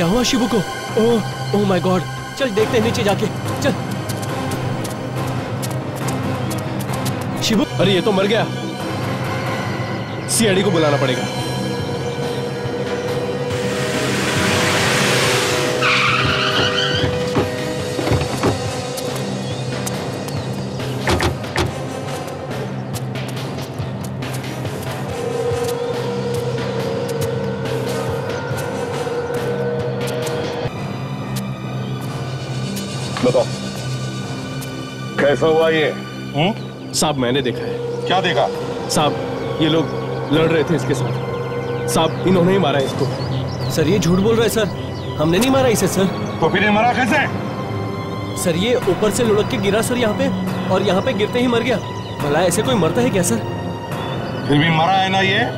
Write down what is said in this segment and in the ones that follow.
क्या हुआ शिबू को? ओह माय गॉड, चल देखते हैं नीचे जाके, चल। शिबू, अरे ये तो मर गया, सीआईडी को बुलाना पड़ेगा। बताओ कैसा हुआ ये? साहब मैंने देखा है। क्या देखा? साहब ये लोग लड़ रहे थे इसके साथ। साहब इन्होंने ही मारा इसको। सर ये झूठ बोल रहा है सर, हमने नहीं मारा इसे सर। तो फिर ये मरा कैसे? सर ये ऊपर से लुढ़क के गिरा सर यहाँ पे, और यहाँ पे गिरते ही मर गया। भला ऐसे कोई मरता है क्या सर? फिर भी मरा है ना ये?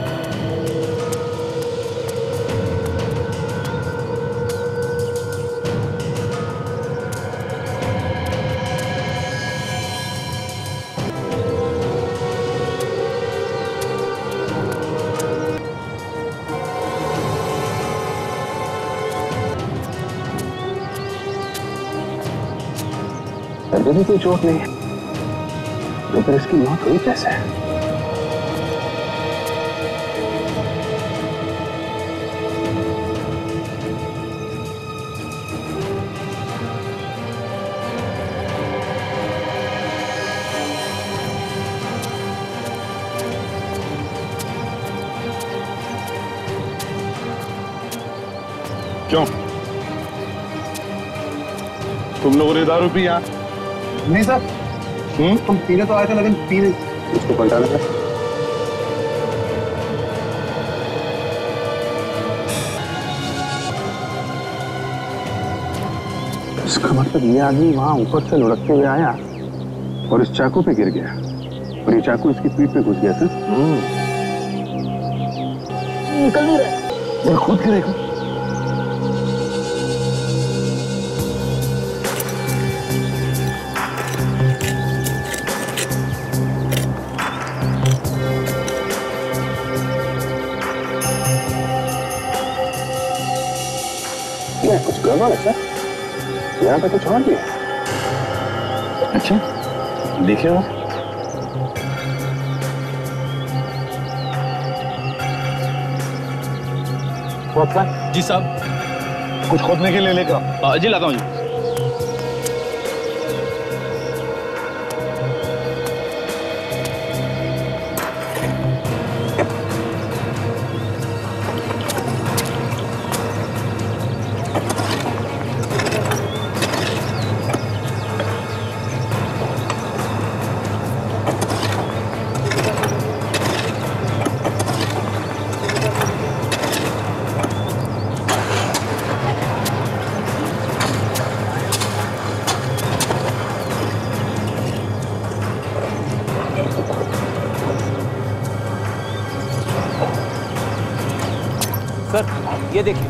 भी कोई चोट नहीं है, तो फिर इसकी मौत हुई कैसे? क्यों तुम लोगों ने दारू पिया? नहीं सर, तुम पीने तो आए थे लेकिन पी नहीं। इसको पलटाना था। इसका मतलब ये आदमी वहां ऊपर से लुढ़कते हुए आया और इस चाकू पे गिर गया, और ये चाकू इसकी पीठ पे घुस गया सर। निकल नहीं रहा, खुद गिरेगा। कुछ गड़बड़ है सर, यहाँ पे कुछ और भी है। अच्छा देखिए वो जी साहब, कुछ खोदने के लिए लेकर जी लाता हूँ जी। सर ये देखिए,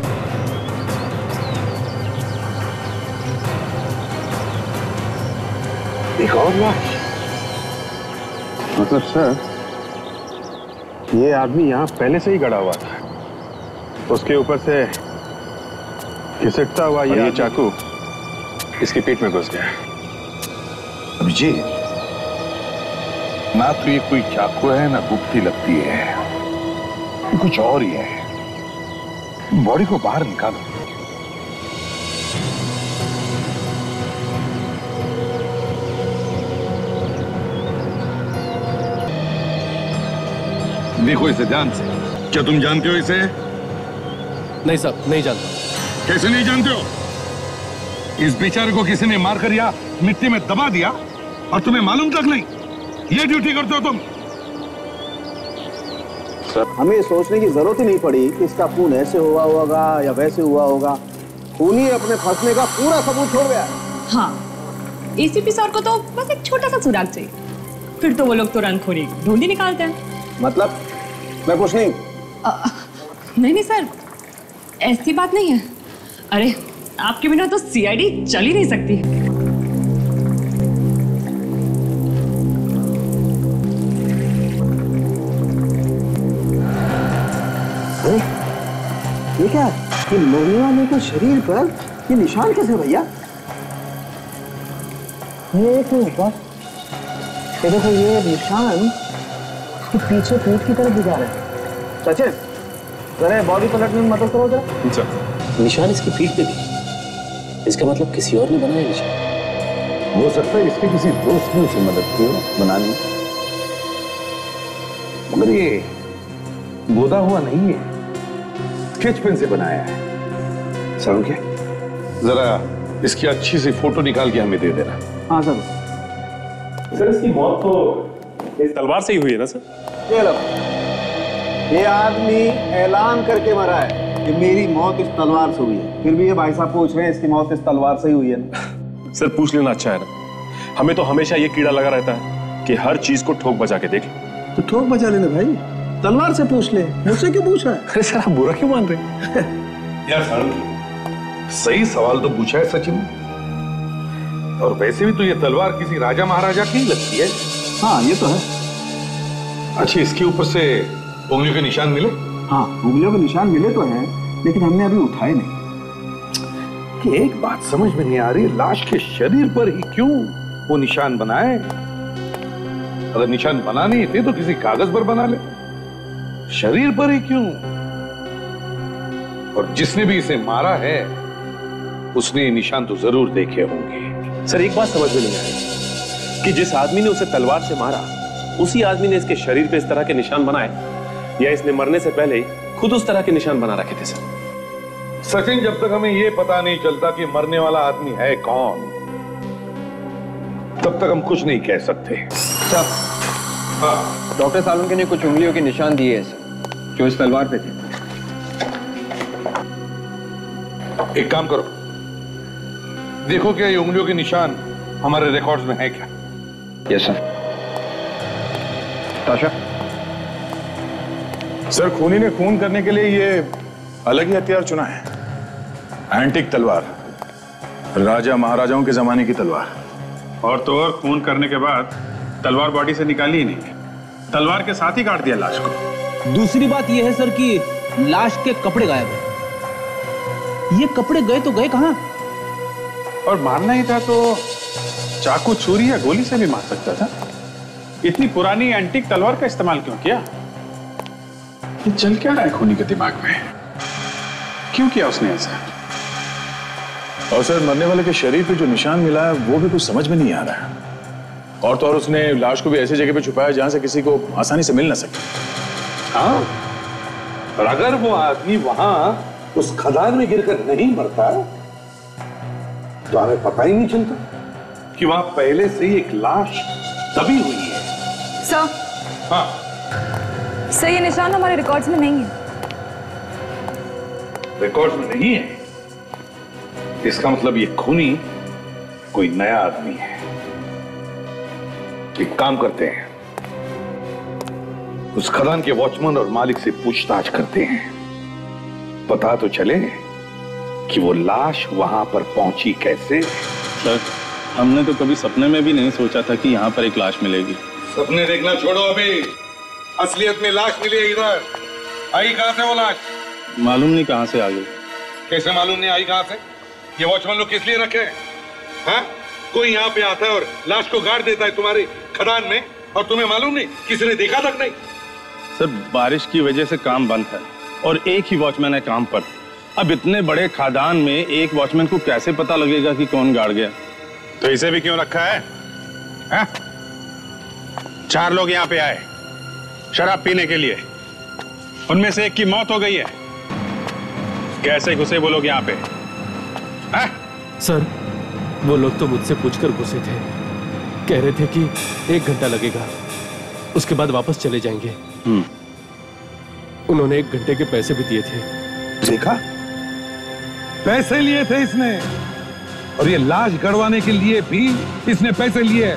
एक और बात, मतलब सर ये आदमी यहाँ पहले से ही गड़ा हुआ था, उसके ऊपर से घिसटता हुआ ये चाकू इसकी पीठ में घुस गया। अभिजीत, ना तो ये कोई चाकू है ना गुप्ती लगती है, कुछ और ही है। बॉडी को बाहर निकालो। देखो इसे ध्यान से। क्या तुम जानते हो इसे? नहीं साहब, नहीं जानता। कैसे नहीं जानते हो? इस बेचारे को किसी ने मारकर या मिट्टी में दबा दिया और तुम्हें मालूम तक नहीं? ये ड्यूटी करते हो तुम? हमें सोचने की जरूरत ही नहीं पड़ी कि इसका खून ऐसे हुआ होगा या वैसे हुआ होगा। खून ही अपने फंसने का पूरा सबूत छोड़ गया। हाँ, एसीपी सर को तो बस एक छोटा सा सुराग चाहिए, फिर तो वो लोग तुरंत खोरी ढूंढी निकालते हैं। मतलब मैं कुछ नहीं। नहीं सर, ऐसी बात नहीं है। अरे आपके बिना तो सीआईडी चल ही नहीं सकती। ये क्या ये मरने वाले के शरीर पर ये निशान कैसे भैया? ये एक मिनट, ये देखो ये निशान उसके पीछे पीठ की तरफ भी जा रहा है। सचिन जरा बॉडी पलटने में मदद करो जरा। निशान इसकी पीठ पे भी, इसका मतलब किसी और ने बनाया निशान। हो सकता है इसके किसी दोस्त ने उसे मदद की बनाने में, मगर ये गोदा हुआ नहीं है, स्केच पेन से बनाया है। समझे? जरा इसकी अच्छी सी फोटो निकाल के हमें दे देना। हाँ सर। सर इसकी मौत तो इस तलवार से ही हुई है ना सर? ये आदमी ऐलान करके मरा है कि मेरी मौत इस तलवार से हुई है, फिर भी ये भाई साहब पूछ रहे हैं इसकी मौत इस तलवार से ही हुई है ना? सर पूछ लेना अच्छा है ना, हमें तो हमेशा ये कीड़ा लगा रहता है कि हर चीज को ठोक बजा के देख लो। तो ठोक बजा लेना भाई, तलवार से पूछ ले, मुझसे क्यों पूछ रहा है? अरे सर आप बुरा क्यों मान रहे हैं? यार सर सही सवाल तो पूछा है सचिन, और वैसे भी तो ये तलवार किसी राजा महाराजा की ही लगती है। हाँ ये तो है। अच्छा इसके ऊपर से उंगलियों के निशान मिले? हाँ उंगलियों के निशान मिले तो हैं, लेकिन हमने अभी उठाए नहीं। कि एक बात समझ में नहीं आ रही, लाश के शरीर पर ही क्यों वो निशान बनाए? अगर निशान बनाने ही थे तो किसी कागज पर बना ले, शरीर पर ही क्यों? और जिसने भी इसे मारा है उसने ये निशान तो जरूर देखे होंगे। सर एक बात समझ में नहीं आई कि जिस आदमी ने उसे तलवार से मारा उसी आदमी ने इसके शरीर पे इस तरह के निशान बनाए, या इसने मरने से पहले ही खुद उस तरह के निशान बना रखे थे? सर सचिन जब तक हमें यह पता नहीं चलता कि मरने वाला आदमी है कौन, तब तक हम कुछ नहीं कह सकते। सर हाँ डॉक्टर सालुंके ने कुछ उंगलियों के निशान दिए हैं सर, जो इस तलवार पे थे। एक काम करो, देखो क्या ये उंगलियों के निशान हमारे रिकॉर्ड्स में है क्या? Yes sir. ताशा सर खूनी ने खून करने के लिए ये अलग ही हथियार चुना है, एंटिक तलवार, राजा महाराजाओं के जमाने की तलवार। और तो और खून करने के बाद तलवार बॉडी से निकाली ही नहीं, तलवार के साथ ही काट दिया लाश को। दूसरी बात यह है सर कि लाश के कपड़े गायब हैं। ये कपड़े गए तो गए कहां? और मारना ही था तो चाकू छुरी या गोली से भी मार सकता था, इतनी पुरानी एंटीक तलवार का इस्तेमाल क्यों किया? ये चल क्या रहा है खूनी के दिमाग में? क्यों किया उसने ऐसा? और सर मरने वाले के शरीर पे जो निशान मिला है वो भी कुछ समझ में नहीं आ रहा है, और तो और उसने लाश को भी ऐसी जगह पे छुपाया जहां से किसी को आसानी से मिल ना सके। हाँ, और अगर वो आदमी वहां उस खदान में गिरकर नहीं मरता तो हमें पता ही नहीं चलता कि वहां पहले से ही एक लाश दबी हुई है। सर। हाँ सर ये निशान हमारे रिकॉर्ड्स में नहीं है। रिकॉर्ड्स में नहीं है? इसका मतलब ये खूनी कोई नया आदमी है। एक काम करते हैं, उस खदान के वॉचमैन और मालिक से पूछताछ करते हैं, पता तो चले कि वो लाश वहां पर पहुंची कैसे। सर हमने तो कभी सपने में भी नहीं सोचा था कि यहाँ पर एक लाश मिलेगी। सपने देखना छोड़ो, अभी असलियत में लाश मिली है। इधर आई कहां से वो लाश? मालूम नहीं कहां से आ गई। कैसे मालूम नहीं आई कहां से? ये वॉचमैन लोग किस लिए रखे हैं? हाँ? कोई यहाँ पे आता है और लाश को गाड़ देता है तुम्हारे खदान में, और तुम्हें मालूम नहीं, किसी ने देखा तक नहीं। सर बारिश की वजह से काम बंद है और एक ही वॉचमैन है काम पर। अब इतने बड़े खदान में एक वॉचमैन को कैसे पता लगेगा कि कौन गाड़ गया? तो इसे भी क्यों रखा है? हा? 4 लोग यहाँ पे आए शराब पीने के लिए, उनमें से एक की मौत हो गई है। कैसे घुसे वो लोग यहाँ पे? हा? सर वो लोग तो मुझसे पूछकर घुसे थे, कह रहे थे कि 1 घंटा लगेगा, उसके बाद वापस चले जाएंगे। उन्होंने 1 घंटे के पैसे भी दिए थे। देखा, पैसे लिए थे इसने, और ये लाश गड़वाने के लिए भी इसने पैसे लिए।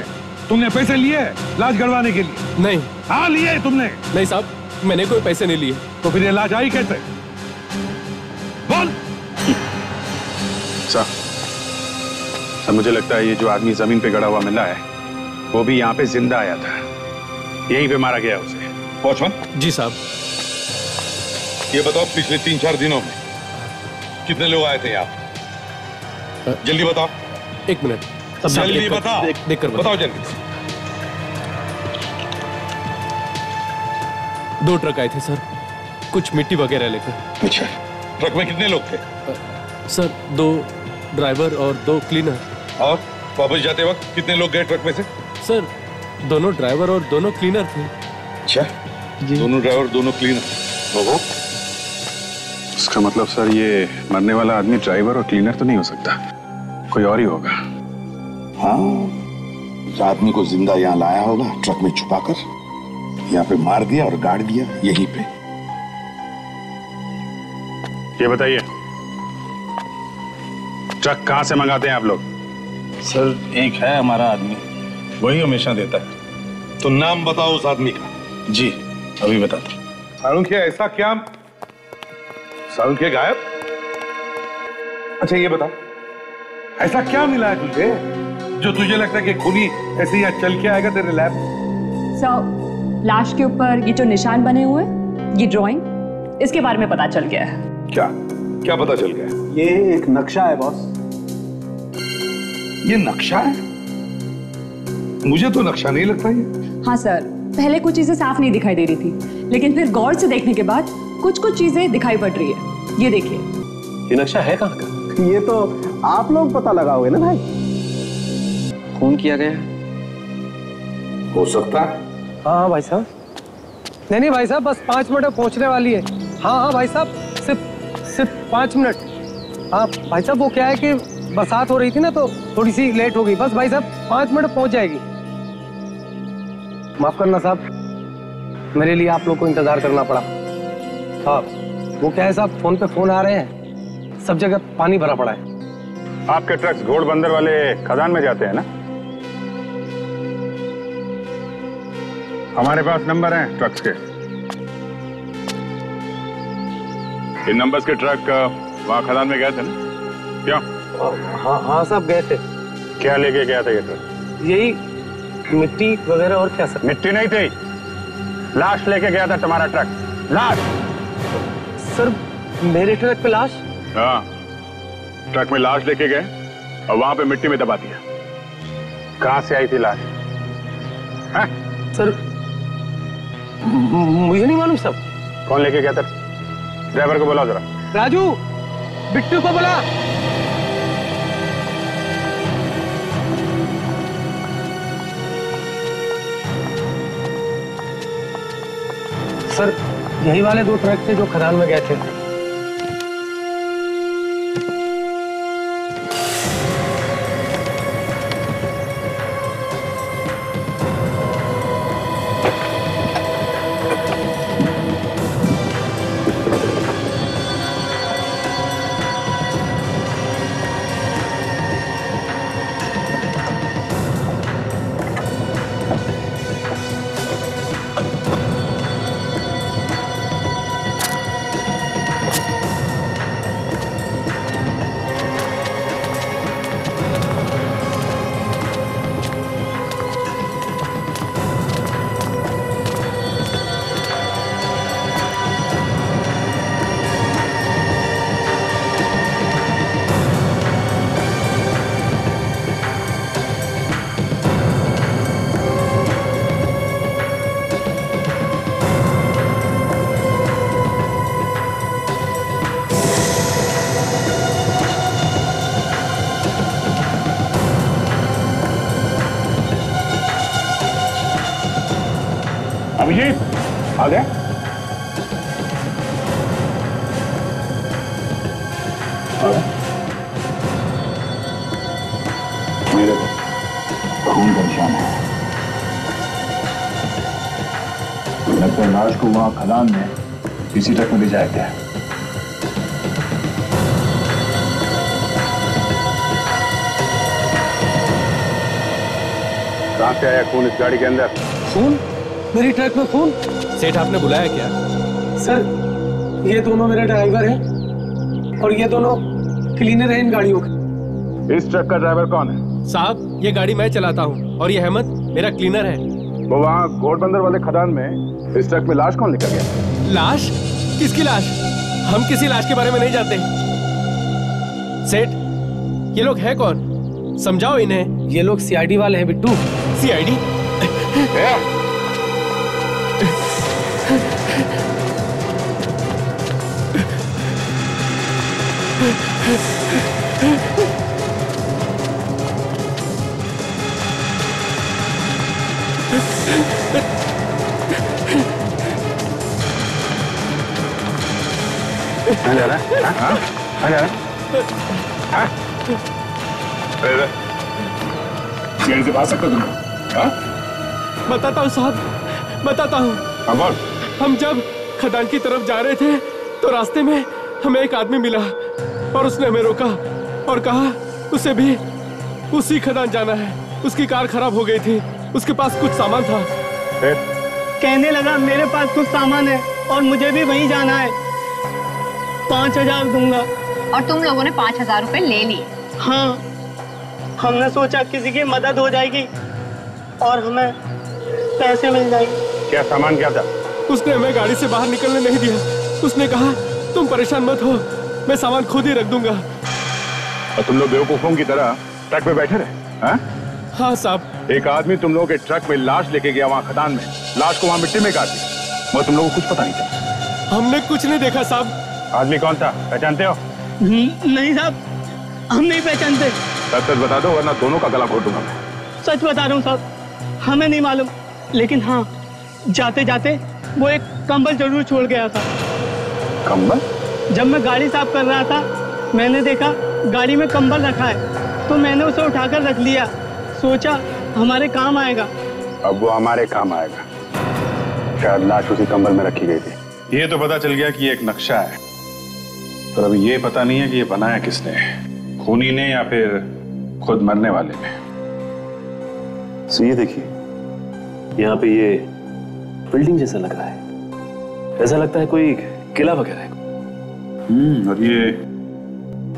तुमने पैसे लिए लाश गड़वाने के लिए? नहीं। हाँ लिए तुमने? नहीं साहब, मैंने कोई पैसे नहीं लिए। तो फिर ये लाश आई कैसे? बोल। सर मुझे लगता है ये जो आदमी जमीन पे गड़ा हुआ मिला है वो भी यहाँ पे जिंदा आया था, यहीं पे मारा गया उसे। वॉचमैन जी साहब। ये बताओ, पिछले 3-4 दिनों में कितने लोग आए थे यहाँ? जल्दी बताओ। एक मिनट, जल्दी बताओ। देखकर बताओ जल्दी। 2 ट्रक आए थे सर, कुछ मिट्टी वगैरह लेकर। अच्छा, ट्रक में कितने लोग थे? सर 2 ड्राइवर और 2 क्लीनर। और वापस जाते वक्त कितने लोग गए ट्रक में से? सर दोनों ड्राइवर और दोनों क्लीनर थे। अच्छा, दोनों ड्राइवर दोनों क्लीनर। उसका मतलब सर ये मरने वाला आदमी ड्राइवर और क्लीनर तो नहीं हो सकता, कोई और ही होगा। हाँ, उस आदमी को जिंदा यहाँ लाया होगा, ट्रक में छुपाकर यहाँ पे मार दिया और गाड़ दिया यहीं पे। ये बताइए, ट्रक कहाँ से मंगाते हैं आप लोग? सर एक है हमारा आदमी, वही हमेशा देता है। तो नाम बताओ उस आदमी का। जी अभी बताता हूँ। सालुंखे, ऐसा क्या? सालुंखे गायब? अच्छा ये बता, ऐसा क्या मिला है तुझे जो तुझे लगता है कि खूनी ऐसे यहाँ चल के आएगा तेरे लैब? सर, लाश के ऊपर ये जो निशान बने हुए हैं, ये ड्राइंग, इसके बारे में पता चल गया है। क्या क्या पता चल गया? ये एक नक्शा है बॉस। ये नक्शा है? मुझे तो नक्शा नहीं लगता ये। हाँ सर, पहले कुछ चीजें साफ नहीं दिखाई दे रही थी, लेकिन फिर गौर से देखने के बाद कुछ कुछ चीजें दिखाई पड़ रही है। ये देखिए। ये नक्शा है कहाँ का? ये तो आप लोग पता लगाओगे ना भाई। खून किया गया हो सकता है। हाँ भाई साहब। नहीं भाई साहब, बस 5 मिनट में पहुंचने वाली है। हाँ भाई साहब, सिर्फ 5 मिनट। हाँ भाई साहब, वो क्या है कि बरसात हो रही थी ना, तो थोड़ी सी लेट हो गई। बस भाई साहब 5 मिनट पहुंच जाएगी। माफ करना साहब, मेरे लिए आप लोग को इंतजार करना पड़ा। हाँ वो क्या है साहब, फोन पे फोन आ रहे हैं, सब जगह पानी भरा पड़ा है। आपके ट्रक्स घोड़बंदर वाले खदान में जाते हैं ना? हमारे पास नंबर हैं ट्रक्स के। इन नंबर्स के ट्रक वहां खदान में गए थे ना? क्यों? हाँ साहब गए थे। क्या लेके गया था ये ट्रक? यही मिट्टी वगैरह। और क्या सर? मिट्टी नहीं थी, लाश लेके गया था तुम्हारा ट्रक। लाश? सर मेरे ट्रक पे लाश? हाँ, ट्रक में लाश लेके गए और वहां पे मिट्टी में दबा दिया। कहां से आई थी लाश? हाँ? सर मुझे नहीं मालूम सब। कौन लेके गया था? ड्राइवर को बुलाओ जरा। राजू, बिट्टू को बुला। सर यही वाले 2 ट्रक थे जो खदान में गए थे। अभिजीत आ गया? मेरे खून का निशान है। लगता है लाश को वहां खदान में किसी ट्रक में ले जाया गया। कहां से आया खून इस गाड़ी के अंदर? खून? मेरी ट्रक में खून? सेठ आपने बुलाया क्या? सर ये दोनों मेरे ड्राइवर हैं और ये दोनों क्लीनर हैं इन गाड़ियों के। इस ट्रक का ड्राइवर कौन है? साहब ये गाड़ी मैं चलाता हूँ और ये अहमद मेरा क्लीनर है। वो वहाँ घोड़बंदर वाले खदान में इस ट्रक में लाश कौन लेकर गया? लाश? किसकी लाश? हम किसी लाश के बारे में नहीं जानते। सेठ, ये लोग हैं कौन? समझाओ इन्हें। ये लोग सीआईडी वाले हैं बिट्टू। सीआईडी? जेल से भाग सकते तुम? बताता हूँ साहब, बताता हूँ। हम जब खदान की तरफ जा रहे थे तो रास्ते में हमें एक आदमी मिला और उसने हमें रोका और कहा उसे भी उसी खदान जाना है। उसकी कार खराब हो गई थी, उसके पास कुछ सामान था। कहने लगा मेरे पास कुछ सामान है और मुझे भी वहीं जाना है, 5,000 दूंगा। और तुम लोगों ने 5,000 रुपए ले लिए? हाँ, हमने सोचा किसी की मदद हो जाएगी और हमें पैसे मिल जाएंगे। क्या सामान क्या था? उसने हमें गाड़ी से बाहर निकलने नहीं दिया। उसने कहा तुम परेशान मत हो, मैं सामान खुद ही रख दूंगा। और तुम लोग बेवकूफों की तरह ट्रक में बैठे रहे? हाँ साहब। एक आदमी तुम लोगों के ट्रक में लाश लेके गया वहां खदान में, लाश को वहां मिट्टी में गाड़ दिया, मगर तुम लोगों को कुछ पता नहीं था। हमने कुछ नहीं देखा साहब। आदमी कौन था, पहचानते हो? नहीं साहब, हम नहीं पहचानते। सच बता दो वरना दोनों का गला घोट दूंगा मैं। सच बता रहा हूँ साहब, हमें नहीं मालूम, लेकिन हाँ जाते जाते वो एक कंबल जरूर छोड़ गया था। कंबल? जब मैं गाड़ी साफ कर रहा था मैंने देखा गाड़ी में कंबल रखा है तो मैंने उसे उठाकर रख लिया, सोचा हमारे काम आएगा। अब वो हमारे काम आएगा। शायद लाश उसी कंबल में रखी गई थी। ये तो पता चल गया कि ये एक नक्शा है, पर अभी ये पता नहीं है कि ये बनाया किसने, खूनी ने या फिर खुद मरने वाले ने। सो ये देखिए, यहाँ पे ये बिल्डिंग जैसा लग रहा है, ऐसा लगता है कोई किला वगैरह है। और ये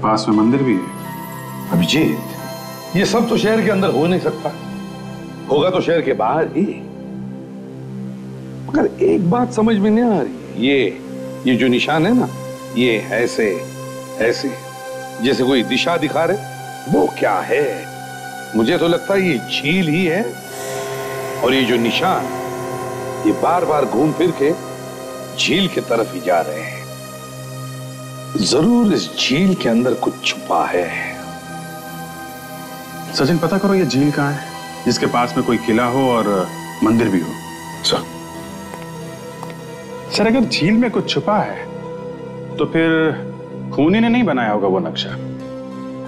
पास में मंदिर भी है। अभिजीत, ये सब तो शहर के अंदर हो नहीं सकता, होगा तो शहर के बाहर ही। मगर एक बात समझ में नहीं आ रही, ये जो निशान है ना, ये ऐसे ऐसे जैसे कोई दिशा दिखा रहे, वो क्या है? मुझे तो लगता है ये झील ही है। और ये जो निशान, ये बार बार घूम फिर के झील की तरफ ही जा रहे हैं। जरूर इस झील के अंदर कुछ छुपा है। सचिन, पता करो ये झील कहाँ है, जिसके पास में कोई किला हो और मंदिर भी हो। सर, अगर झील में कुछ छुपा है तो फिर खूनी ने नहीं बनाया होगा वो नक्शा,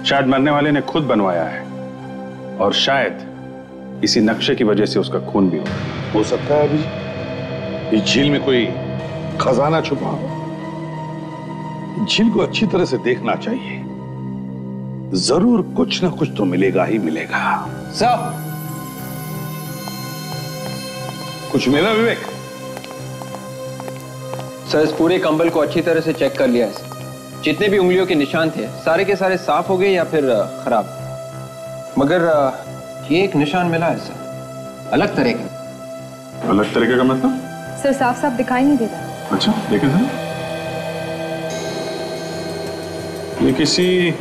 शायद मरने वाले ने खुद बनवाया है, और शायद इसी नक्शे की वजह से उसका खून भी हो सकता है। अभी इस झील में कोई खजाना छुपा हो। झील को अच्छी तरह से देखना चाहिए, जरूर कुछ ना कुछ तो मिलेगा ही मिलेगा। सर, कुछ मिला विवेक? सर, इस पूरे कंबल को अच्छी तरह से चेक कर लिया है। जितने भी उंगलियों के निशान थे सारे के सारे साफ हो गए या फिर खराब, मगर ये एक निशान मिला है सर, अलग तरह का। अलग तरीके का मतलब? सर, साफ साफ दिखाई नहीं देता। अच्छा, देखें सर, ये किसी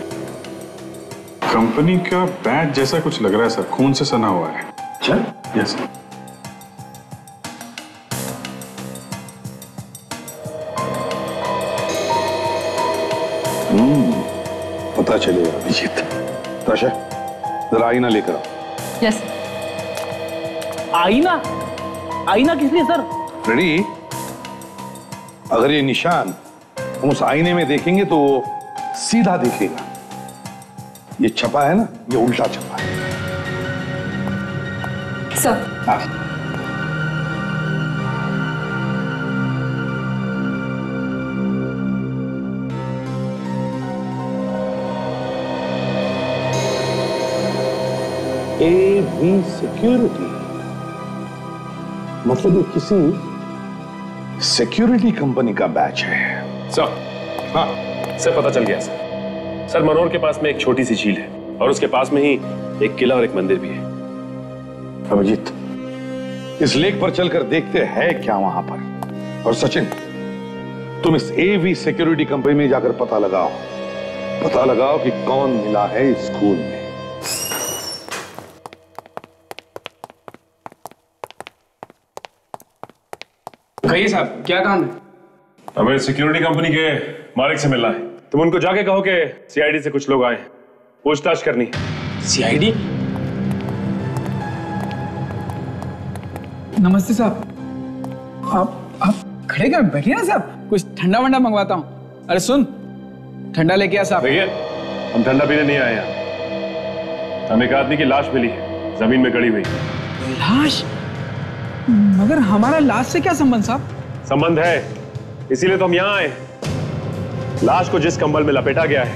कंपनी का बैच जैसा कुछ लग रहा है सर, खून से सना हुआ है। अच्छा, यस सर। पता चलेगा अभिजीत। ताशा, जरा आईना लेकर आओ। यस। आईना? आईना किस लिए सर? रेडी? अगर ये निशान हम उस आईने में देखेंगे तो वो सीधा दिखेगा। ये छपा है ना, ये उल्टा छपा है। सर। AV सिक्योरिटी, मतलब ये किसी सिक्योरिटी कंपनी का बैच है। सर, हाँ सर, पता चल गया सर। सर, मनोर के पास में एक छोटी सी झील है और उसके पास में ही एक किला और एक मंदिर भी है। अभिजीत, इस लेक पर चलकर देखते हैं क्या वहां पर। और सचिन, तुम इस AV सिक्योरिटी कंपनी में जाकर पता लगाओ पता लगाओ कि कौन मिला है इस स्कूल में। कहिए साहब, क्या काम है? हमें सिक्योरिटी कंपनी के मालिक से मिलना है। तुम उनको जाके कहो कि सीआईडी से कुछ लोग आए, पूछताछ करनी है। सीआईडी? नमस्ते साहब। आप खड़े क्या, बैठिए ना साहब, कुछ ठंडा वंडा मंगवाता हूँ। अरे सुन, ठंडा लेके आ साहब। देखिए, हम ठंडा पीने नहीं आए यहाँ। हमें एक आदमी की लाश मिली है, जमीन में गड़ी हुई। लाश? मगर हमारा लाश से क्या संबंध साहब? संबंध है, इसीलिए तो हम यहाँ आए। लाश को जिस कंबल में लपेटा गया है,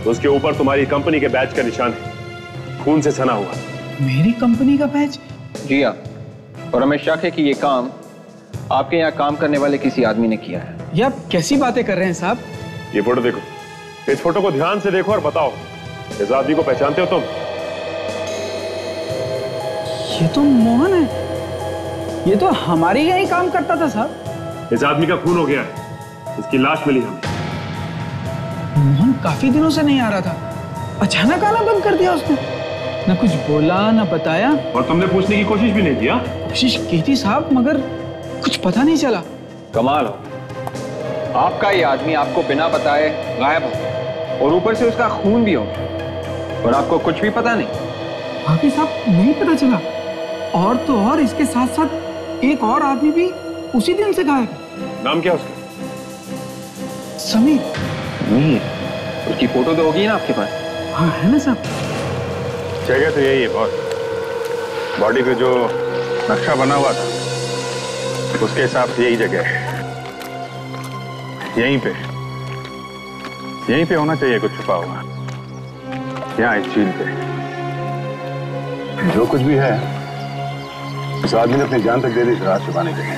उसके ऊपर तुम्हारी कंपनी के बैच का निशान है, खून से सना हुआ। मेरी कंपनी का बैच? जी हाँ, और हमें शक है कि ये काम आपके यहाँ काम करने वाले किसी आदमी ने किया है। ये आप कैसी बातें कर रहे हैं साहब? ये फोटो देखो, इस फोटो को ध्यान से देखो और बताओ, इस आदमी को पहचानते हो तुम? ये तो मोहन है, ये तो हमारे यहाँ ही काम करता था साहब। इस आदमी का खून हो गया है, इसकी लाश मिली हमें। मोहन काफी दिनों से नहीं आ रहा था, अचानक आना बंद कर दिया उसने। ना कुछ बोला ना बताया। और तुमने पूछने की कोशिश भी नहीं किया? कोशिश की थी साहब, मगर कुछ पता नहीं चला। कमाल हो, आपका ये आदमी आपको बिना बताए गायब हो, और ऊपर से उसका खून भी हो, और आपको कुछ भी पता नहीं। बाकी साहब नहीं पता चला, और तो और इसके साथ साथ एक और आदमी भी उसी दिन से गायब है। नाम क्या उसका? समीर। उसकी फोटो तो होगी ना आपके पास? हाँ है ना साहब। जगह तो यही है बॉस, बॉडी पे जो नक्शा बना हुआ था उसके हिसाब से यही जगह है। यहीं पे होना चाहिए कुछ छुपा हुआ, यहाँ इस झील पे। जो कुछ भी है उस आदमी ने अपनी जान तक दे दी इस रात छुपाने के लिए।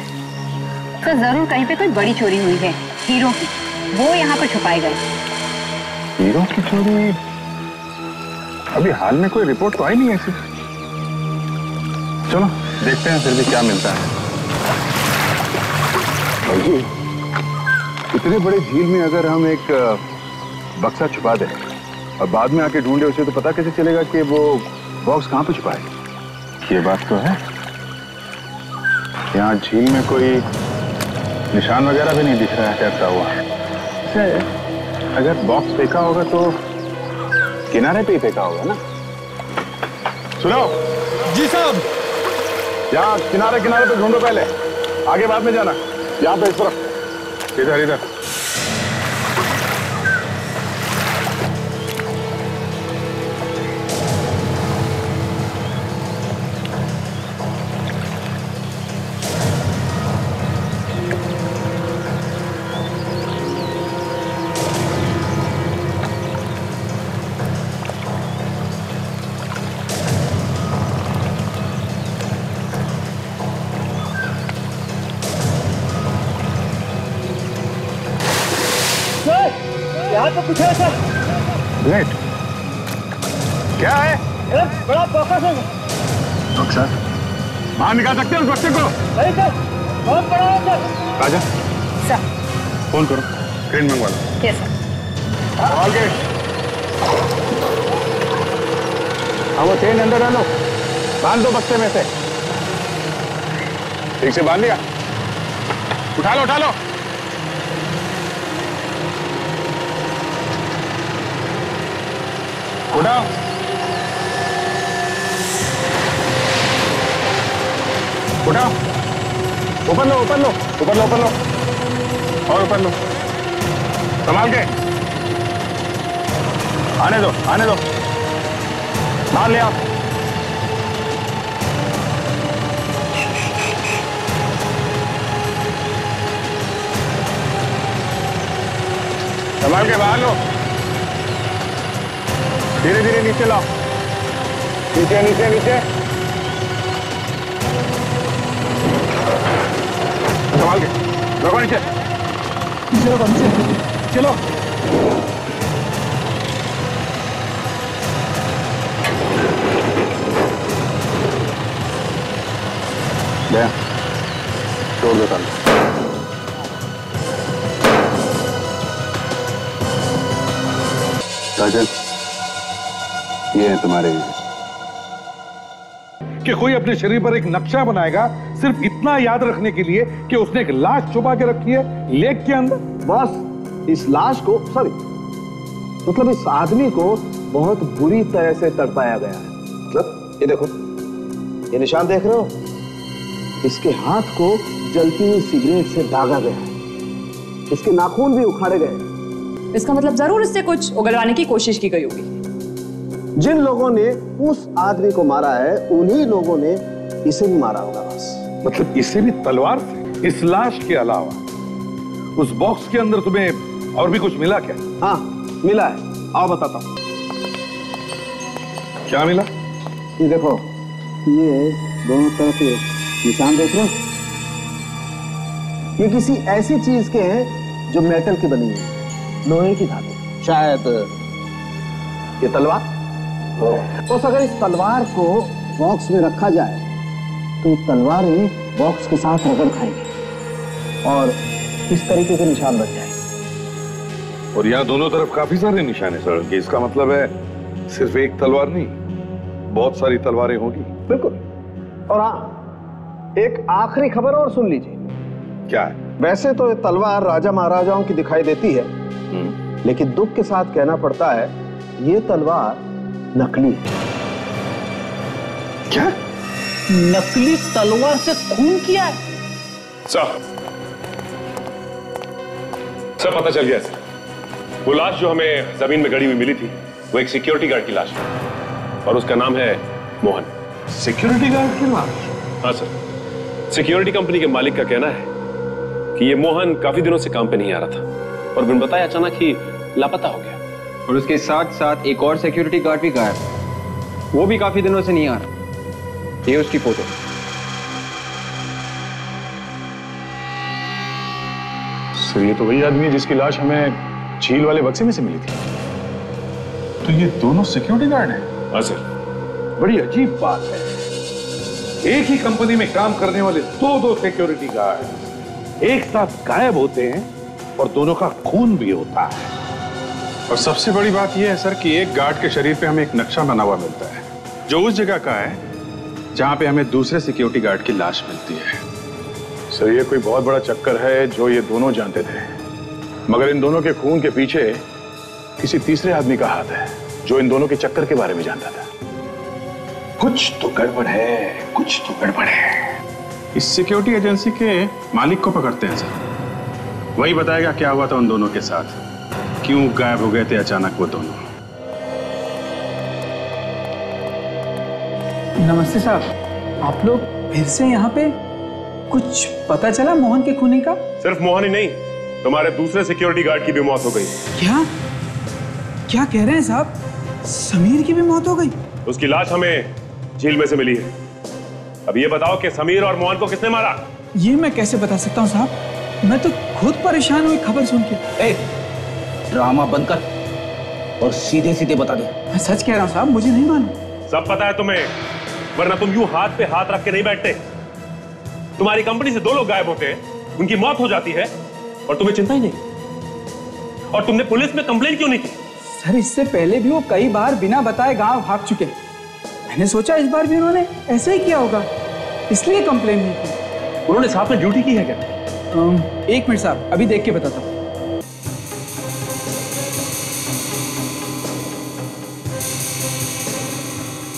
तो जरूर कहीं पे कोई बड़ी चोरी हुई है हीरो की, वो यहाँ पर छुपाए गए। हीरो की चोरी? अभी हाल में कोई रिपोर्ट तो आई नहीं ऐसी। चलो देखते हैं फिर भी क्या मिलता है। भाई जी, इतने बड़े झील में अगर हम एक बक्सा छुपा दें और बाद में आके ढूंढे उसे, तो पता कैसे चलेगा कि वो बॉक्स कहाँ पे छुपा है? ये बात तो है, यहाँ झील में कोई निशान वगैरह भी नहीं दिख रहा है तैरता हुआ। अगर बॉक्स फेंका होगा तो किनारे पे ही फेंका होगा ना? सुनो जी साहब। यहाँ किनारे किनारे पे ढूंढो, पहले आगे बाद में जाना। यहाँ पे इस तरफ, इधर इधर। यहाँ तो कुछ है सर। वेट, क्या है? बड़ा फोकस है बक्सा, बाहर निकाल सकते हैं उस बक्से को? नहीं सर, बहुत बड़ा है सर। राजा सर फोन करो, ट्रेन मंगवा लो। Yes sir. संभाल के। हाँ वो ट्रेन अंदर डालो, बांध दो बक्से में से। ठीक से बांध लिया? उठा लो उठा लो। उठाओ। उठाओ, ऊपर लो ऊपर लो ऊपर लो ऊपर लो, और ऊपर लो, संभाल के। आने दो आने दो, बाहर ले आओ। संभाल के बाहर लो, धीरे धीरे नीचे लाओ, नीचे नीचे नीचे, संभाल के रखो नीचे, चलो चलो। छोड़ दो ताला। काजल, ये है तुम्हारे कि कोई अपने शरीर पर एक नक्शा बनाएगा सिर्फ इतना याद रखने के लिए कि उसने एक लाश छुपा के रखी है लेक के अंदर। बस इस लाश को मतलब इस आदमी को बहुत बुरी तरह से तड़पाया गया है। मतलब ये देखो, ये निशान देख रहे हो, इसके हाथ को जलती हुई सिगरेट से दागा गया है, इसके नाखून भी उखाड़े गए। इसका मतलब जरूर इससे कुछ उगलवाने की कोशिश की गई होगी। जिन लोगों ने उस आदमी को मारा है उन्हीं लोगों ने इसे भी मारा होगा। बस मतलब इसे भी तलवार से? इस लाश के अलावा उस बॉक्स के अंदर तुम्हें और भी कुछ मिला क्या? हाँ मिला है, आओ बताता हूं। क्या मिला? ये देखो, ये दोनों तरफ निशान देख रहे हो? ये किसी ऐसी चीज के हैं जो मेटल की बनी है, लोहे की धातु। शायद ये तलवार। तो अगर इस तलवार को बॉक्स में रखा जाए तो तलवारें बॉक्स के साथ रगड़ खाएंगे और इस तरीके के निशान बन जाएंगे। और यहाँ दोनों तरफ काफी सारे निशान है सर, इसका मतलब है सिर्फ एक तलवार नहीं, बहुत सारी तलवारें होगी। बिल्कुल। और हाँ, एक आखिरी खबर और सुन लीजिए। क्या है? वैसे तो ये तलवार राजा महाराजाओं की दिखाई देती है, लेकिन दुख के साथ कहना पड़ता है ये तलवार नकली है। क्या? नकली तलवार से खून किया है? सर पता चल गया सर। वो लाश जो हमें जमीन में गड़ी हुई मिली थी वो एक सिक्योरिटी गार्ड की लाश है और उसका नाम है मोहन। सिक्योरिटी गार्ड की लाश? हाँ सर, सिक्योरिटी कंपनी के मालिक का कहना है कि ये मोहन काफी दिनों से काम पे नहीं आ रहा था और बिन बताए अचानक ही लापता हो गया। और उसके साथ साथ एक और सिक्योरिटी गार्ड भी गायब है, वो भी काफी दिनों से नहीं आ रहा। ये उसकी फोटो। सर ये तो वही आदमी है जिसकी लाश हमें झील वाले बक्से में से मिली थी। तो ये दोनों सिक्योरिटी गार्ड हैं? हाँ सर। बड़ी अजीब बात है, एक ही कंपनी में काम करने वाले दो सिक्योरिटी गार्ड एक साथ गायब होते हैं और दोनों का खून भी होता है। और सबसे बड़ी बात यह है सर कि एक गार्ड के शरीर पे हमें एक नक्शा बना हुआ मिलता है जो उस जगह का है जहां पे हमें दूसरे सिक्योरिटी गार्ड की लाश मिलती है। सर ये कोई बहुत बड़ा चक्कर है जो ये दोनों जानते थे, मगर इन दोनों के खून के पीछे किसी तीसरे आदमी का हाथ है जो इन दोनों के चक्कर के बारे में जानता था। कुछ तो गड़बड़ है, कुछ तो गड़बड़ है। इस सिक्योरिटी एजेंसी के मालिक को पकड़ते हैं सर, वही बताएगा क्या हुआ था उन दोनों के साथ, क्यों गायब हो गए थे अचानक वो दोनों। नमस्ते साहब, आप लोग फिर से यहाँ पे? कुछ पता चला मोहन के खूनी का? सिर्फ मोहन ही नहीं, तुम्हारे दूसरे सिक्योरिटी गार्ड की भी मौत हो गई। क्या क्या कह रहे हैं साहब? समीर की भी मौत हो गई? उसकी लाश हमें झील में से मिली है। अब ये बताओ कि समीर और मोहन को किसने मारा? ये मैं कैसे बता सकता हूँ साहब, मैं तो खुद परेशान हुई खबर सुन के। ड्रामा बंद कर और सीधे सीधे बता दो। मैं सच कह रहा हूँ साहब, मुझे नहीं मालूम। सब पता है तुम्हें, वरना तुम यूं हाथ पे हाथ रख के नहीं बैठते। तुम्हारी कंपनी से 2 लोग गायब होते हैं, उनकी मौत हो जाती है और तुम्हें चिंता ही नहीं। और तुमने पुलिस में कंप्लेंट क्यों नहीं की? सर इससे पहले भी वो कई बार बिना बताए गांव भाग चुके हैं। मैंने सोचा इस बार भी उन्होंने ऐसे ही किया होगा, इसलिए कंप्लेंट नहीं की। उन्होंने साथ में ड्यूटी की है क्या? 1 मिनट साहब, अभी देख के बताता हूँ।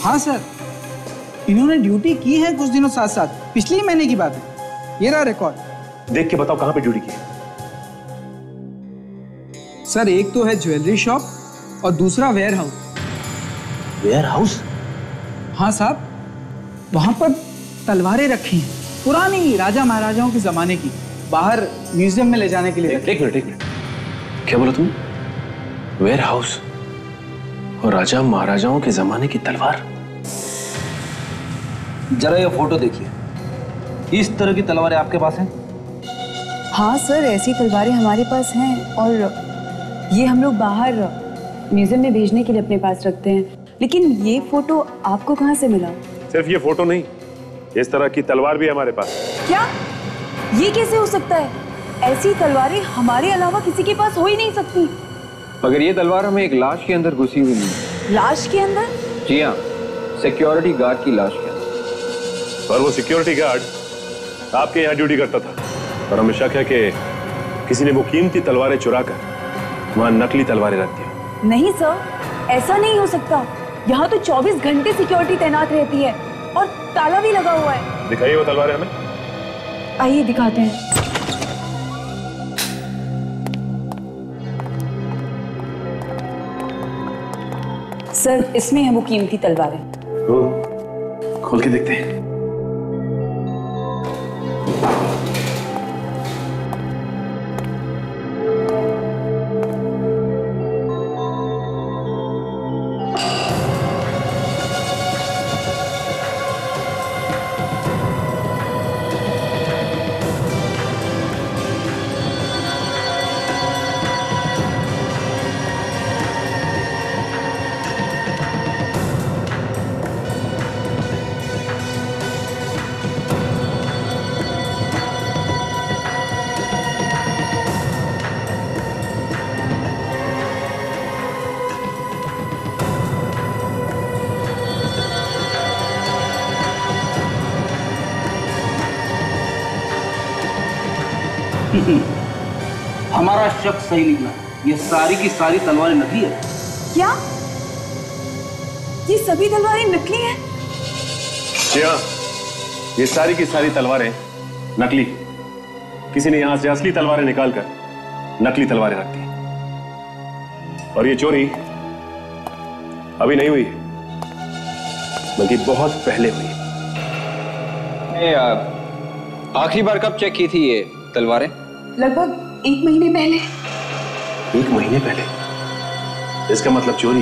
हाँ सर, इन्होंने ड्यूटी की है कुछ दिनों साथ साथ, पिछले ही महीने की बात है। ये रहा रिकॉर्ड। देख के बताओ कहां पे ड्यूटी की है। सर एक तो है ज्वेलरी शॉप और दूसरा वेयर हाउस। Ware house? हाँ साहब, वहां पर तलवारें रखी हैं, पुरानी राजा महाराजाओं के जमाने की, बाहर म्यूजियम में ले जाने के लिए। एक मिनट, क्या बोला तुम? वेयर हाउस और राजा महाराजाओं के जमाने की तलवार? जरा ये फोटो देखिए, इस तरह की तलवारें आपके पास हैं? हाँ सर, ऐसी तलवारें हमारे पास हैं और ये हम लोग बाहर म्यूजियम में भेजने के लिए अपने पास रखते हैं। लेकिन ये फोटो आपको कहाँ से मिला? सिर्फ ये फोटो नहीं, इस तरह की तलवार भी हमारे पास। क्या? ये कैसे हो सकता है? ऐसी तलवारें हमारे अलावा किसी के पास हो ही नहीं सकती। मगर ये तलवार हमें एक लाश के अंदर घुसी हुई मिली। लाश के अंदर? जी हाँ, सिक्योरिटी गार्ड की लाश के अंदर। पर वो सिक्योरिटी गार्ड आपके यहाँ ड्यूटी करता था और हमें शक है कि किसी ने वो कीमती तलवारें चुराकर वहां नकली तलवारें रख दी। नहीं सर, ऐसा नहीं हो सकता। यहाँ तो 24 घंटे सिक्योरिटी तैनात रहती है और ताला भी लगा हुआ है। दिखाइए वो तलवारें हमें। आइए दिखाते हैं। सर, इसमें है वो कीमती तलवारें। खोल के देखते हैं। हमारा शक सही निकला। ये सारी की सारी तलवारें नकली है। क्या? ये सभी तलवारें नकली हैं? जी हाँ, ये सारी की सारी तलवारें नकली। किसी ने यहां से असली तलवारें निकालकर नकली तलवारें रख दी। और ये चोरी अभी नहीं हुई, बल्कि बहुत पहले हुई। आखिरी बार कब चेक की थी ये तलवारें? लगभग 1 महीने पहले। 1 महीने पहले? इसका मतलब चोरी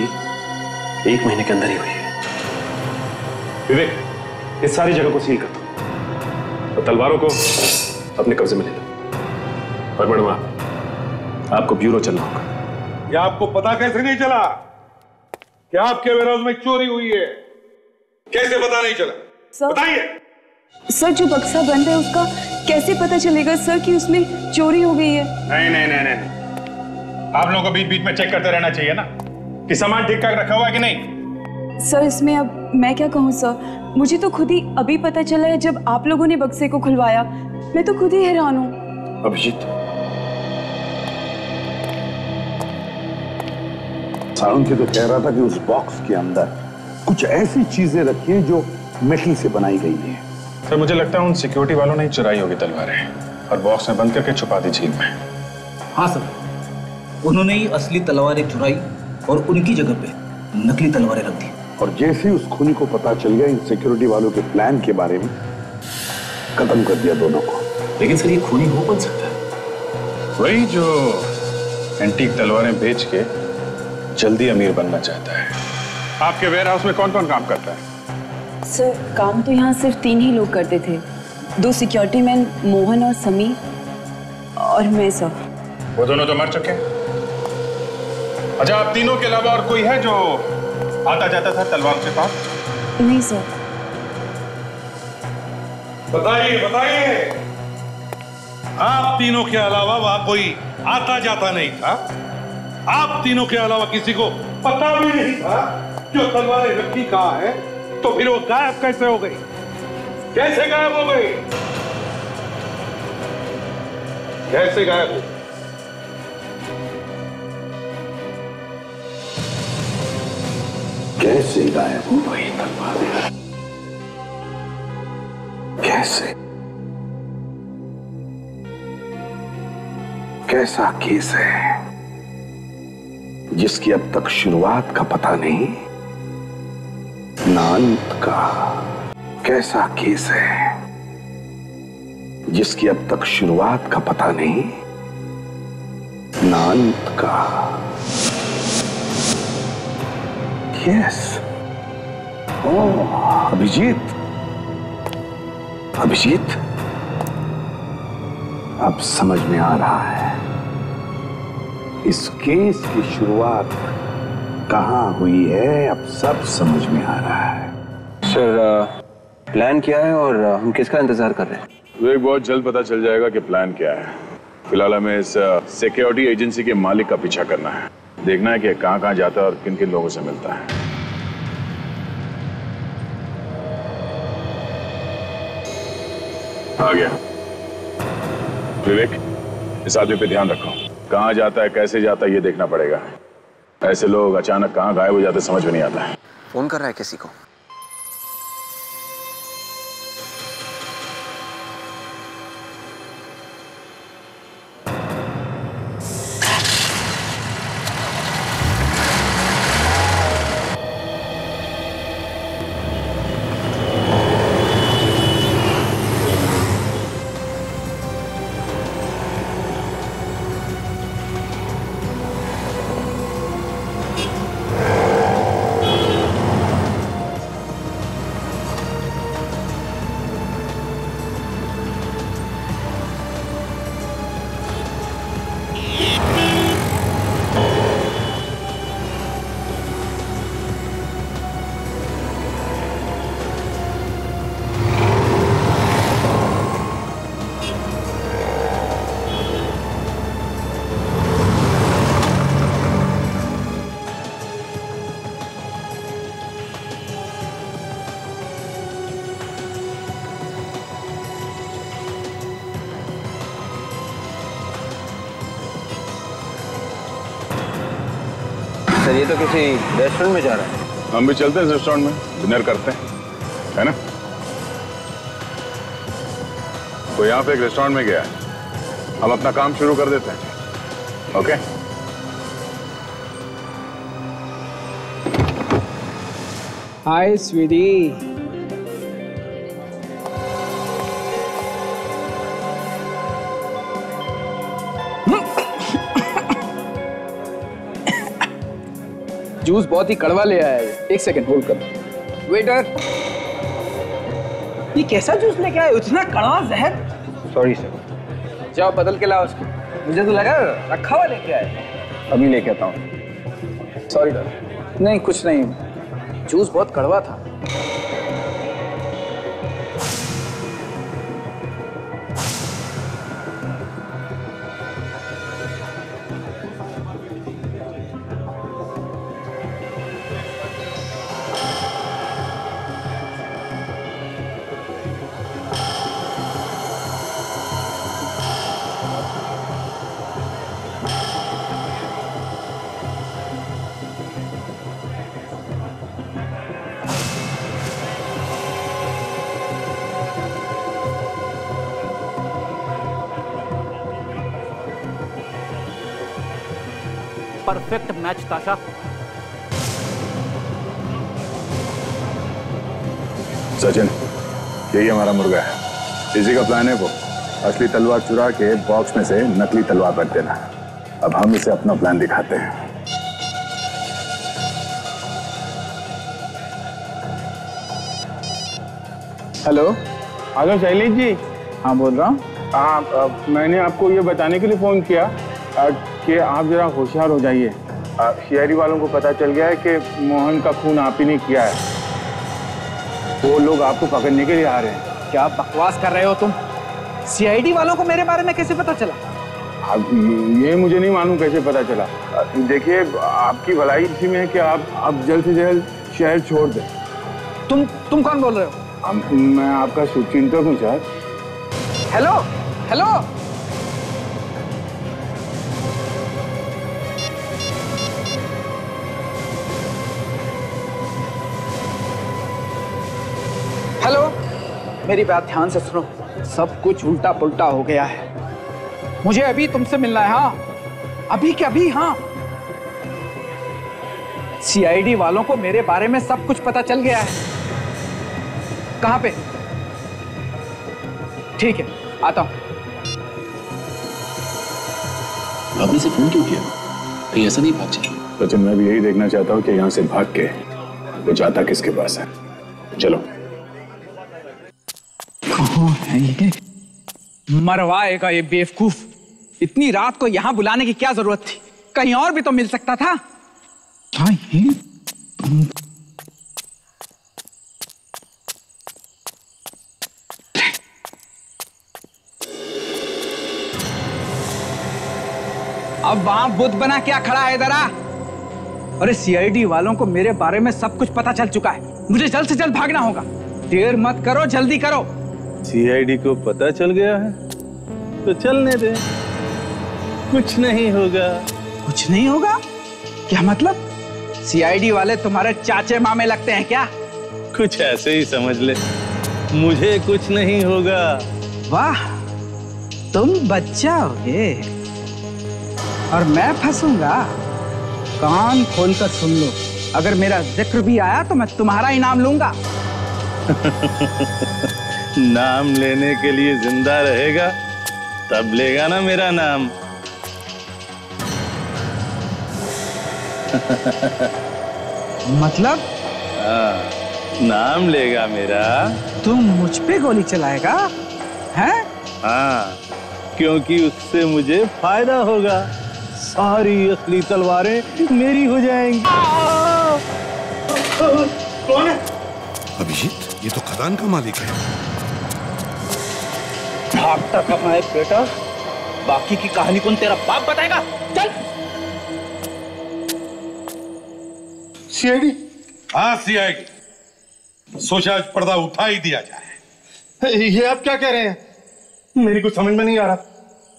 1 महीने के अंदर ही हुई है। विवेक, इस सारी जगह को सील कर दो और तलवारों को अपने कब्जे में ले लो। और मैडम, आपको ब्यूरो चलना होगा। ये आपको पता कैसे नहीं चला कि आपके वेयरहाउस में चोरी हुई है? कैसे पता नहीं चला? बताइए। सर, जो बक्सा बंद है उसका कैसे पता चलेगा सर कि उसमें चोरी हो गई है? नहीं नहीं नहीं नहीं, आप लोगों को बीच बीच में चेक करते रहना चाहिए ना कि सामान ठीक ठाक रखा हुआ है कि नहीं। सर, इसमें अब मैं क्या कहूँ सर, मुझे तो खुद ही अभी पता चला है जब आप लोगों ने बक्से को खुलवाया। मैं तो खुद ही हैरान हूँ। अभिजीत, साळुंखे तो कह रहा था कि उस बॉक्स के अंदर कुछ ऐसी चीजें रखी हैं जो मेटल से बनाई गई हैं। सर, मुझे लगता है उन सिक्योरिटी वालों ने चुराई होगी तलवारें और बॉक्स में बंद करके छुपा दी झील में। हाँ सर, उन्होंने ही असली तलवारें चुराई और उनकी जगह पे नकली तलवारें रख दी। और जैसे ही उस खूनी को पता चल गया इन सिक्योरिटी वालों के प्लान के बारे में, खत्म कर दिया दोनों को। लेकिन सर, ये खूनी हो कौन सकता है? वही जो एंटीक तलवारें बेच के जल्दी अमीर बनना चाहता है। आपके वेयरहाउस में कौन कौन काम करता है? सर, काम तो यहाँ सिर्फ 3 ही लोग करते थे। 2 सिक्योरिटी मैन, मोहन और समीर, और मैं सर। वो दोनों तो मर चुके हैं। अच्छा, आप तीनों के अलावा और कोई है जो आता जाता था तलवार के पास? नहीं सर। बताइए बताइए, आप तीनों के अलावा वहां कोई आता जाता नहीं था? आप तीनों के अलावा किसी को पता भी नहीं था जो तलवारें रखी कहाँ है? तो फिर वो गायब कैसे हो गई? कैसे गायब हो गई? कैसे गायब हो? कैसे गायब हो गई तलवारें? कैसे? कैसा केस है जिसकी अब तक शुरुआत का पता नहीं, ना अंत का? कैसा केस है जिसकी अब तक शुरुआत का पता नहीं, ना अंत का? यस, ओह अभिजीत, अभिजीत, अब समझ में आ रहा है इस केस की शुरुआत कहां हुई है। अब सब समझ में आ रहा है। सर, प्लान क्या है और हम किसका इंतजार कर रहे हैं? विवेक, बहुत जल्द पता चल जाएगा कि प्लान क्या है। फिलहाल हमें इस सिक्योरिटी एजेंसी के मालिक का पीछा करना है। देखना है कि कहां कहां जाता है और किन किन लोगों से मिलता है। आ गया। विवेक, इस आदमी पे ध्यान रखो। कहां जाता है, कैसे जाता है, ये देखना पड़ेगा। ऐसे लोग अचानक कहां गायब हो जाते समझ में नहीं आता है। फोन कर रहा है किसी को। सर ये तो किसी रेस्टोरेंट में जा रहा है। हम भी चलते हैं रेस्टोरेंट में, डिनर करते हैं, है ना? तो यहाँ पे एक रेस्टोरेंट में गया है, हम अपना काम शुरू कर देते हैं। ओके? हाय स्वीटी। जूस बहुत ही कड़वा ले आया है। एक सेकंड होल्ड कर। वेटर, ये कैसा जूस लेके आए? इतना कड़वा जहर। Sorry sir. जाओ बदल के लाओ उसको। मुझे तो लगा रखा हुआ लेके आए। अभी लेके आता हूँ। सॉरी डर। नहीं कुछ नहीं, जूस बहुत कड़वा था। परफेक्ट मैच ताशा। सचिन, यही हमारा मुर्गा है। इसी का प्लान है वो असली तलवार चुरा के बॉक्स में से नकली तलवार रख देना। अब हम इसे अपना प्लान दिखाते हैं। Hello hello Shailesh ji. हाँ बोल रहा हूँ। हाँ, मैंने आपको ये बताने के लिए फ़ोन किया कि आप जरा होशियार हो जाइए। सीआईडी वालों को पता चल गया है कि मोहन का खून आप ही ने किया है। वो लोग आपको पकड़ने के लिए आ रहे हैं। क्या बकवास कर रहे हो तुम? सीआईडी वालों को मेरे बारे में कैसे पता चला? अब ये मुझे नहीं मालूम कैसे पता चला। देखिए, आपकी भलाई इसी में है कि आप जल्द से जल्द शहर छोड़ दें। तुम कौन बोल रहे हो? मैं आपका शुभचिंतक हूँ सर। हेलो हेलो, हेलो, मेरी बात ध्यान से सुनो। सब कुछ उल्टा पुल्टा हो गया है। मुझे अभी तुमसे मिलना है। हाँ अभी के अभी। हाँ, सीआईडी वालों को मेरे बारे में सब कुछ पता चल गया है। कहां पे? ठीक है, आता हूं। आपने से फोन क्यों किया? कहीं ऐसा नहीं भाग जाए? सचिन, मैं भी यही देखना चाहता हूँ कि यहाँ से भाग के वो जाता किसके पास है। चलो। कहाँ है ये? मरवाएगा ये बेवकूफ। इतनी रात को यहां बुलाने की क्या जरूरत थी? कहीं और भी तो मिल सकता था। क्या ये? अब वहां बुद्ध बना क्या खड़ा है? इधर आ। अरे सीआईडी वालों को मेरे बारे में सब कुछ पता चल चुका है, मुझे जल्द से जल्द भागना होगा। देर मत करो, जल्दी करो। सीआईडी को पता चल गया है तो चलने दे, कुछ नहीं होगा। कुछ नहीं होगा? क्या मतलब? सीआईडी वाले तुम्हारे चाचे मामे लगते हैं क्या? कुछ ऐसे ही समझ ले, मुझे कुछ नहीं होगा। वाह, तुम बच जाओगे और मैं फंसूंगा। कान खोलकर सुन लो, अगर मेरा जिक्र भी आया तो मैं तुम्हारा ही नाम लूंगा। नाम लेने के लिए जिंदा रहेगा तब लेगा ना मेरा नाम। मतलब? हाँ, नाम लेगा मेरा। तुम मुझ पे गोली चलाएगा हैं? हाँ, क्योंकि उससे मुझे फायदा होगा। सारी असली तलवारें मेरी हो जाएंगी। कौन है? अभिजीत, ये तो खदान का मालिक है। भागता कहाँ है बेटा? बाकी की कहानी कौन तेरा बाप बताएगा? चल। सीआईडी? हाँ सीआईडी। सोचा आज पर्दा उठा ही दिया जाए। ये आप क्या कह रहे हैं? मेरी कुछ समझ में नहीं आ रहा।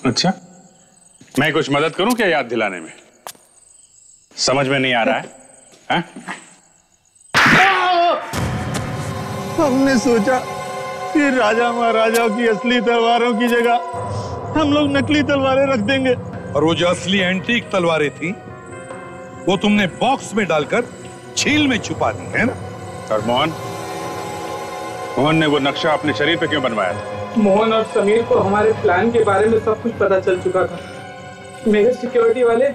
अच्छा, मैं कुछ मदद करूं क्या याद दिलाने में? समझ में नहीं आ रहा है? हमने सोचा कि राजा महाराजाओं की असली तलवारों की जगह हम लोग नकली तलवारें रख देंगे। और वो जो असली एंटीक तलवारें थी वो तुमने बॉक्स में डालकर छील में छुपा दी है ना? और मोहन ने वो नक्शा अपने शरीर पे क्यों बनवाया था? मोहन और समीर को हमारे प्लान के बारे में सब कुछ पता चल चुका था। मेरे सिक्योरिटी वाले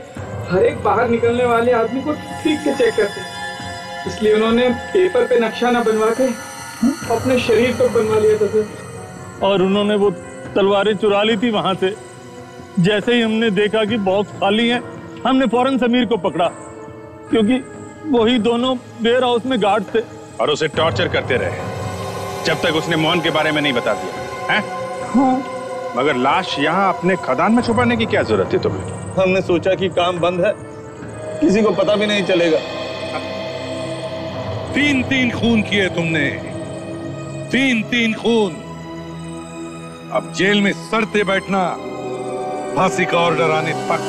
हर एक बाहर निकलने वाले आदमी को ठीक से चेक करते हैं, इसलिए उन्होंने पेपर पे नक्शा ना बनवा के अपने शरीर पर बनवा लिया था सर। और उन्होंने वो तलवारें चुरा ली थी वहां से। जैसे ही हमने देखा कि बॉक्स खाली है, हमने फौरन समीर को पकड़ा, क्योंकि वही दोनों वेयर हाउस में गार्ड थे। और उसे टॉर्चर करते रहे जब तक उसने मोहन के बारे में नहीं बता दिया है? हाँ। मगर लाश यहाँ अपने खदान में छुपाने की क्या जरूरत थी तुम्हें? हमने सोचा कि काम बंद है, किसी को पता भी नहीं चलेगा। 3-3 खून किए तुमने, 3-3 खून। अब जेल में सड़ते बैठना, फांसी का ऑर्डर आने तक।